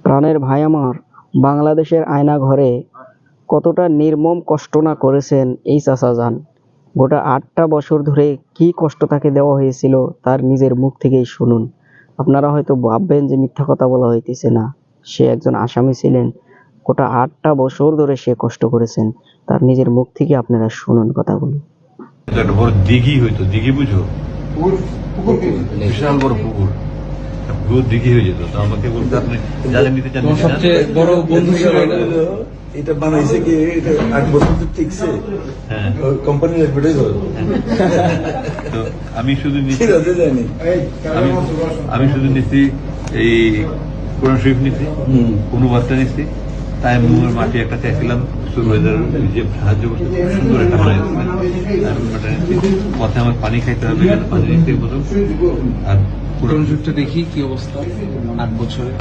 প্রাণের ভাই আমার, বাংলাদেশের আয়না ঘরে কতটা নির্মম কষ্ট না করেছেন এই চাচা যান। গোটা 8টা বছর ধরে কি কষ্ট তাকে দেওয়া হয়েছিল তার নিজের মুখ থেকেই শুনুন। আপনারা হয়তো ভাববেন যে মিথ্যা কথা বলা হইতেছে, না, সে একজন আসামি ছিলেন। গোটা 8টা বছর ধরে সে কষ্ট করেছেন, তার নিজের মুখ থেকে আপনারা শুনুন কথাগুলো। একটা বড় দিঘি হইতো, দিঘি বুঝো, বিশাল বড় পুকুর, পুরো দিঘি হয়ে যেত। তো আমাকে বলতে আপনি যাদের নিতে চান, সবচেয়ে বড় বন্ধু ছিল এটা বানাইছে কি, এটা 8 বছর তো টিকছে। হ্যাঁ, কোম্পানির অ্যাডভার্টাইজ হয়। তো আমি শুধু নিচ্ছি, ঠিক জানি আমি শুধু নিচ্ছি এই কোরআন শরীফ নিচ্ছি, অনুবাদটা নিচ্ছি। তাই মুয়ের মাটি একটা চাইছিলাম, সুরবাইদার যে সাহায্য করতে খুব সুন্দর একটা বানাইছিলেন। পথে আমার পানি খাইতে হবে, পানি নিতে বলুন। আর কোরআন শরীফটা দেখি কি অবস্থা 8 বছরে।